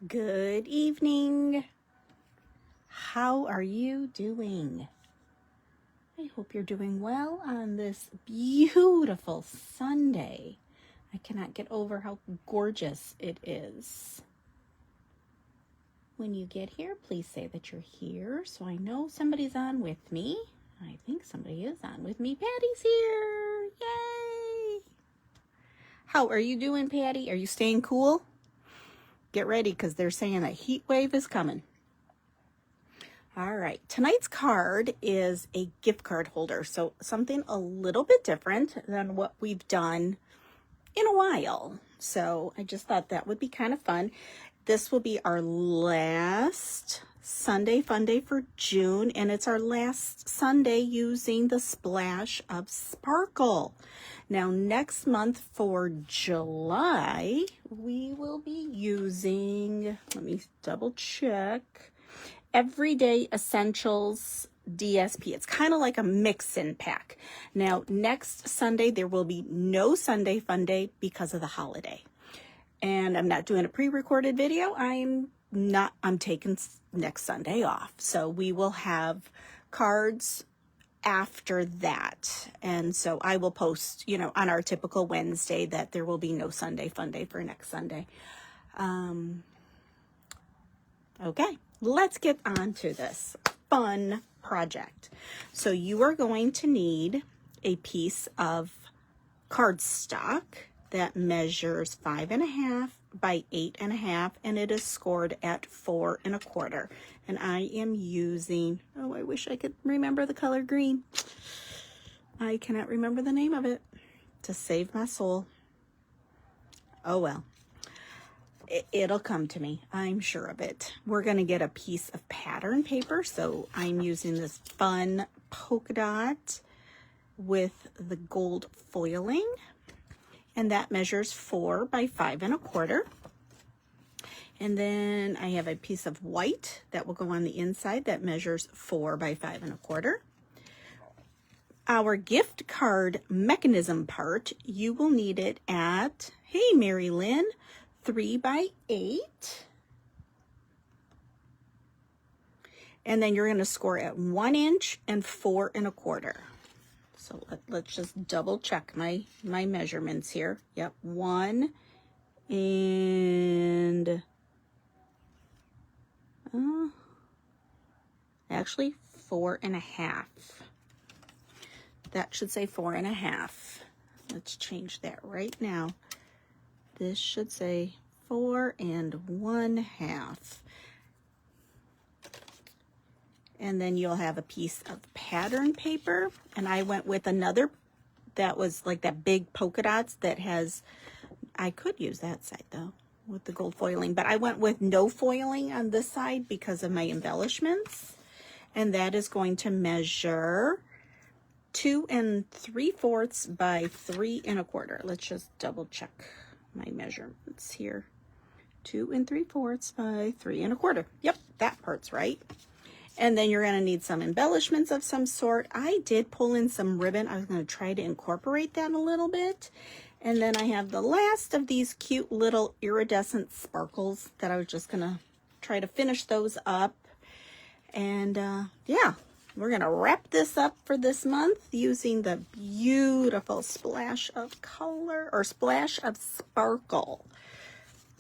Good evening. How are you doing? I hope you're doing well on this beautiful Sunday. I cannot get over how gorgeous it is. When you get here, please say that you're here so I know somebody's on with me. I think somebody is on with me. Patty's here. Yay! How are you doing, Patty? Are you staying cool? Get ready because they're saying a heat wave is coming. All right, tonight's card is a gift card holder, so something a little bit different than what we've done in a while. So I just thought that would be kind of fun. This will be our last Sunday Fun Day for June, and it's our last Sunday using the Splash of Sparkle. Now, next month for July, we will be using, let me double check, Everyday Essentials DSP. It's kind of like a mix-in pack. Now, next Sunday, there will be no Sunday Fun Day because of the holiday. And I'm not doing a pre-recorded video. I'm taking next Sunday off. So we will have cards after that. And so I will post, on our typical Wednesday that there will be no Sunday Fun Day for next Sunday. Okay, let's get on to this fun project. So you are going to need a piece of cardstock that measures 5.5 by 8.5, and it is scored at 4 1/4. And I am using, oh, I wish I could remember the color green. I cannot remember the name of it to save my soul. Oh well, it'll come to me. I'm sure of it. We're going to get a piece of pattern paper. So I'm using this fun polka dot with the gold foiling. And that measures 4 by 5 1/4. And then I have a piece of white that will go on the inside that measures 4 by 5 1/4. Our gift card mechanism part, you will need it at, hey Mary Lynn, 3 by 8. And then you're going to score at 1 inch and 4 1/4. So let's just double check my measurements here. Yep, 1 and actually 4.5. That should say 4.5. Let's change that right now. This should say 4 1/2. And then you'll have a piece of pattern paper. And I went with another that was like that big polka dots that has, I could use that side though with the gold foiling, but I went with no foiling on this side because of my embellishments. And that is going to measure 2 3/4 by 3 1/4. Let's just double check my measurements here. 2 3/4 by 3 1/4. Yep, that part's right. And then you're going to need some embellishments of some sort. I did pull in some ribbon. I was going to try to incorporate that a little bit. And then I have the last of these cute little iridescent sparkles that I was just going to try to finish those up. And yeah, we're going to wrap this up for this month using the beautiful Splash of Color or Splash of Sparkle.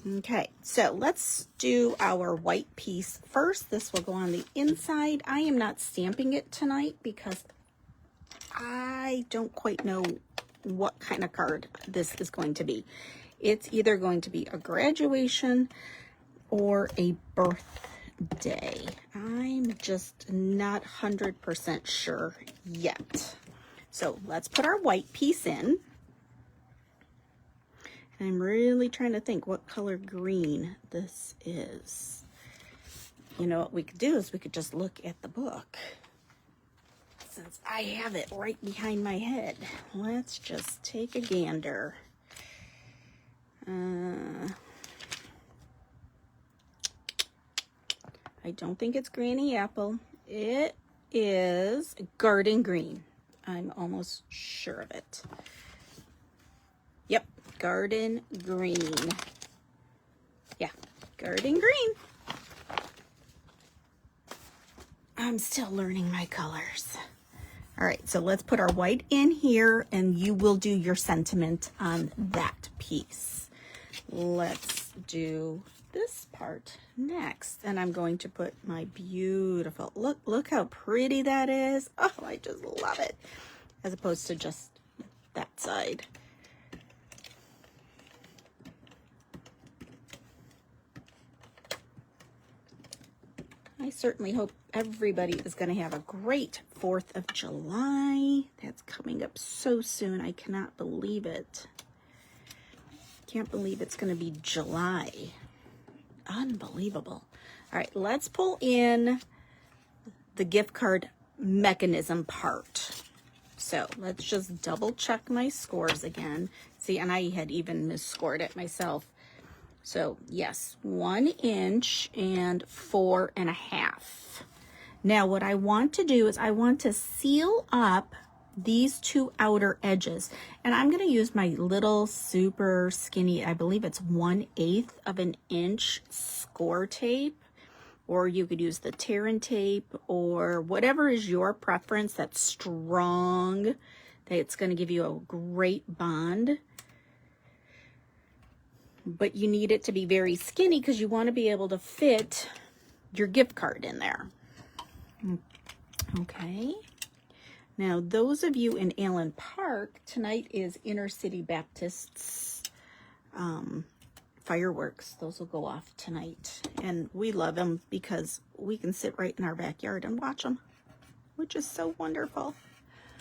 Okay, so let's do our white piece first. This will go on the inside. I am not stamping it tonight because I don't quite know what kind of card this is going to be. It's either going to be a graduation or a birthday. I'm just not 100% sure yet. So let's put our white piece in. I'm really trying to think what color green this is. You know what we could do is we could just look at the book. Since I have it right behind my head, let's just take a gander. I don't think it's Granny Apple. It is Garden Green. I'm almost sure of it. Yep, Garden Green. Yeah, Garden green. I'm still learning my colors. All right, so let's put our white in here and you will do your sentiment on that piece. Let's do this part next. And I'm going to put my beautiful, look how pretty that is. Oh, I just love it. As opposed to just that side. I certainly hope everybody is going to have a great 4th of July. That's coming up so soon. I cannot believe it. Can't believe it's going to be July. Unbelievable. All right, let's pull in the gift card mechanism part. So let's just double check my scores again. See, and I had even misscored it myself. So yes, 1 inch and 4.5. Now what I want to do is I want to seal up these 2 outer edges. And I'm going to use my little super skinny, I believe it's 1/8 of an inch score tape. Or you could use the tear and tape or whatever is your preference that's strong. That's going to give you a great bond. But you need it to be very skinny because you want to be able to fit your gift card in there. Okay. Now, those of you in Allen Park, tonight is Inner City Baptist's fireworks. Those will go off tonight. And we love them because we can sit right in our backyard and watch them, which is so wonderful.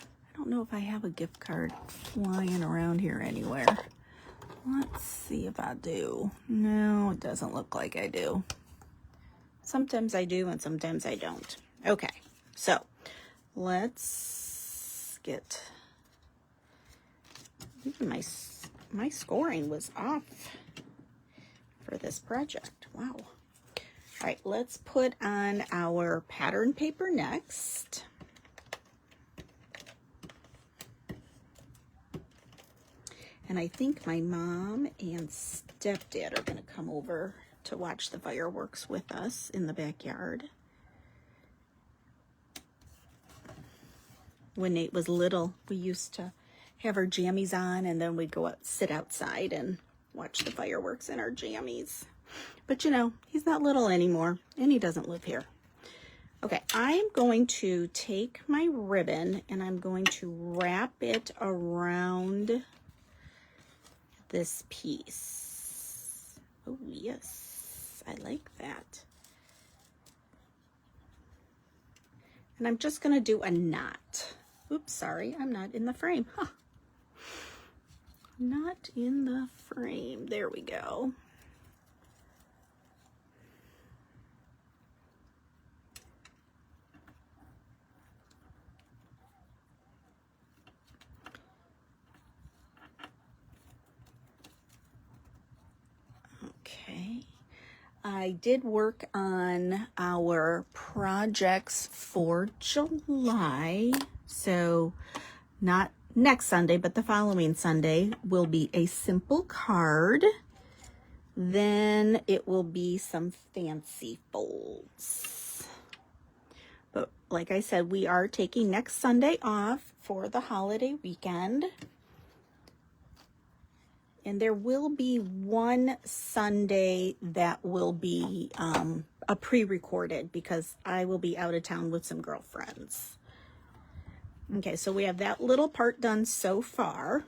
I don't know if I have a gift card flying around here anywhere. Let's see if I do. No, it doesn't look like I do. Sometimes I do and sometimes I don't. Okay, so let's get, even my scoring was off for this project. Wow. All right, let's put on our pattern paper next. And I think my mom and stepdad are going to come over to watch the fireworks with us in the backyard. When Nate was little, we used to have our jammies on and then we'd go out, sit outside and watch the fireworks in our jammies. But you know, he's not little anymore and he doesn't live here. Okay, I'm going to take my ribbon and I'm going to wrap it around this piece. Oh yes, I like that. And I'm just going to do a knot. Oops, sorry, I'm not in the frame. Huh. Not in the frame. There we go. Okay. I did work on our projects for July. So not next Sunday, but the following Sunday will be a simple card. Then it will be some fancy folds. But like I said, we are taking next Sunday off for the holiday weekend. And there will be one Sunday that will be a pre-recorded because I will be out of town with some girlfriends. Okay, so we have that little part done so far.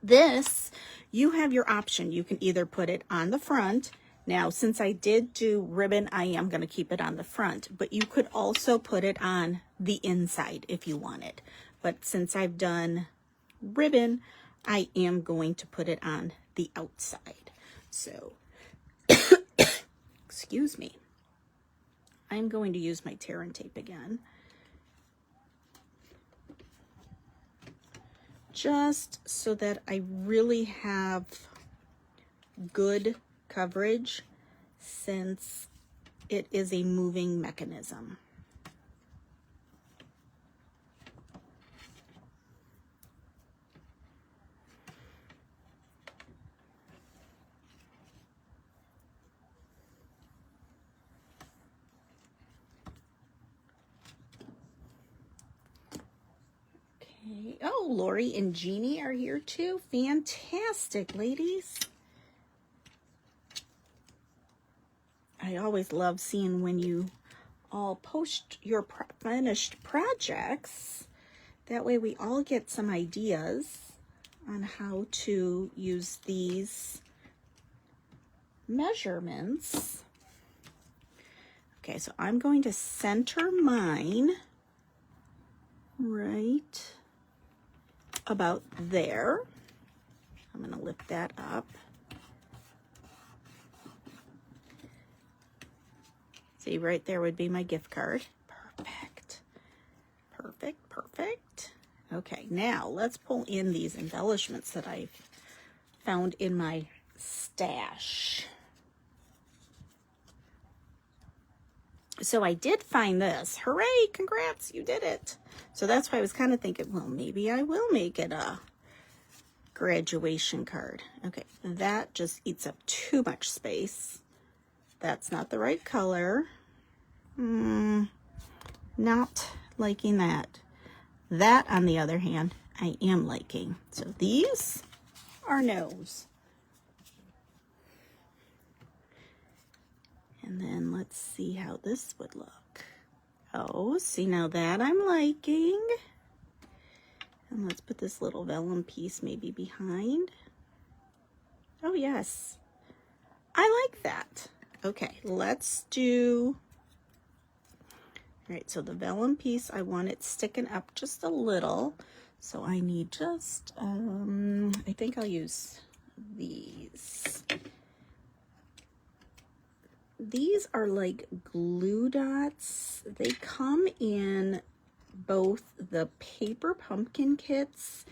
This, you have your option. You can either put it on the front. Now, since I did do ribbon, I am going to keep it on the front. But you could also put it on the inside if you wanted. But since I've done ribbon, I am going to put it on the outside. So, excuse me. I'm going to use my tear and tape again. Just so that I really have good coverage since it is a moving mechanism. Okay. Oh, Lori and Jeannie are here too. Fantastic, ladies. I always love seeing when you all post your finished projects. That way we all get some ideas on how to use these measurements. Okay, so I'm going to center mine right about there. I'm going to lift that up. See, right there would be my gift card. Perfect. Perfect, perfect. Okay, now let's pull in these embellishments that I've found in my stash. So I did find this. Hooray, congrats, you did it. So that's why I was kind of thinking, well, maybe I will make it a graduation card. Okay, that just eats up too much space. That's not the right color. Not liking that. That, on the other hand, I am liking. So these are no's. And then let's see how this would look. Oh, see, now that I'm liking. And let's put this little vellum piece maybe behind. Oh, yes. I like that. Okay, let's do, all right, so the vellum piece, I want it sticking up just a little. So I need just, I think I'll use these. These are like glue dots. They come in both the paper pumpkin kits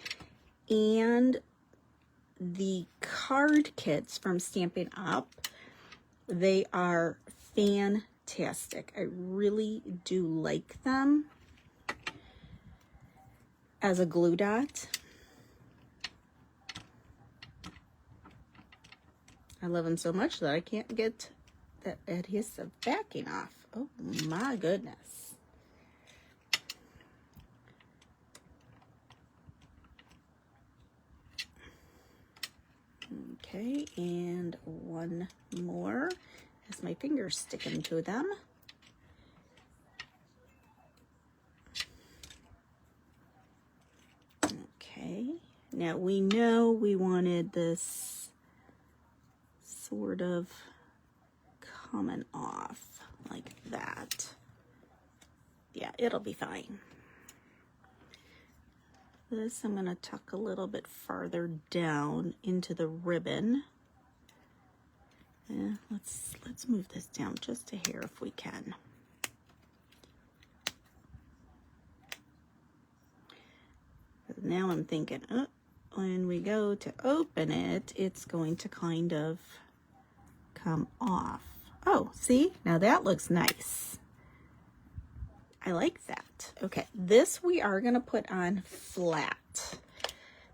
and the card kits from Stampin' Up. They are fantastic. I really do like them as a glue dot. I love them so much that I can't get that adhesive backing off. Oh my goodness. Okay, and one more as my fingers sticking to them. Okay, now we know we wanted this sort of coming off like that. Yeah, it'll be fine. This I'm going to tuck a little bit farther down into the ribbon. Yeah, let's move this down just a hair if we can. But now I'm thinking, when we go to open it, it's going to kind of come off. Oh, see? Now that looks nice. I like that. Okay, this we are going to put on flat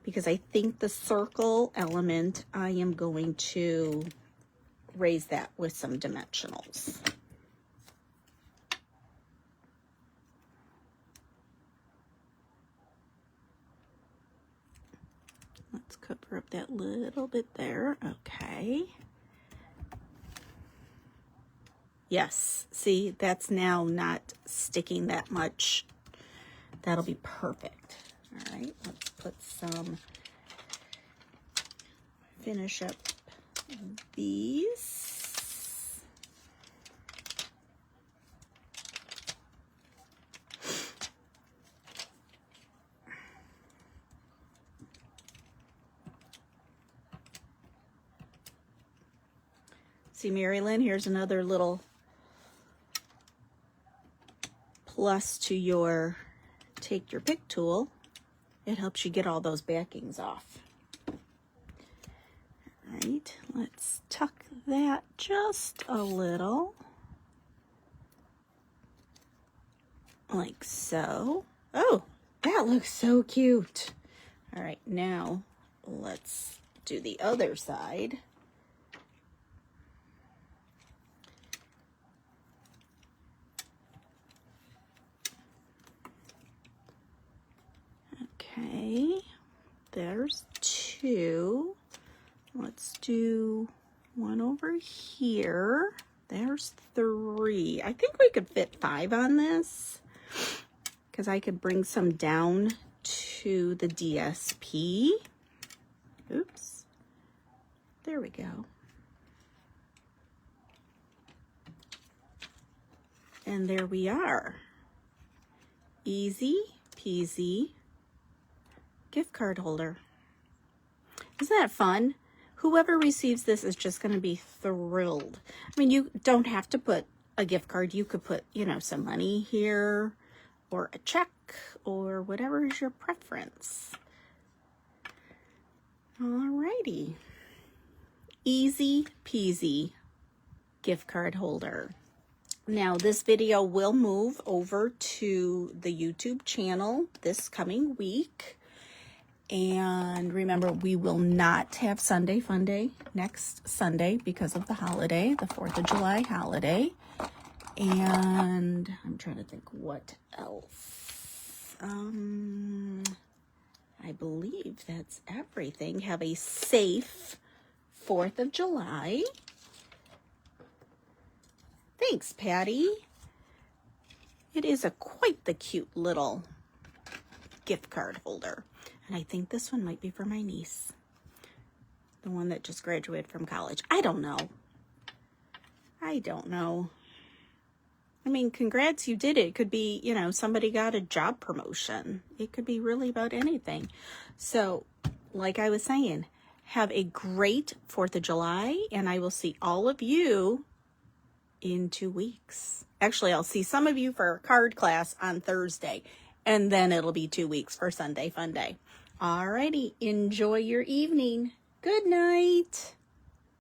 because I think the circle element, I am going to raise that with some dimensionals. Let's cover up that little bit there. Okay. Yes, see, that's now not sticking that much. That'll be perfect. All right, let's put some, finish up these. See, Mary Lynn, here's another little plus to your take your pick tool. It helps you get all those backings off. All right, let's tuck that just a little, like so. Oh, that looks so cute. All right, now let's do the other side. Okay, there's 2. Let's do one over here. There's 3. I think we could fit 5 on this because I could bring some down to the DSP. Oops. There we go. And there we are. Easy peasy gift card holder. Isn't that fun? Whoever receives this is just going to be thrilled. I mean, you don't have to put a gift card. You could put, you know, some money here or a check or whatever is your preference. Alrighty. Easy peasy gift card holder. Now, this video will move over to the YouTube channel this coming week. And remember, we will not have Sunday Fun Day next Sunday because of the holiday, the 4th of July holiday. And I'm trying to think what else. I believe that's everything. Have a safe 4th of July. Thanks, Patty. It is quite the cute little gift card holder. And I think this one might be for my niece. The one that just graduated from college. I don't know. I don't know. I mean, congrats, you did it. It could be, you know, somebody got a job promotion. It could be really about anything. So, like I was saying, have a great 4th of July, and I will see all of you in 2 weeks. Actually, I'll see some of you for card class on Thursday, and then it'll be 2 weeks for Sunday Fun Day. Alrighty, enjoy your evening. Good night.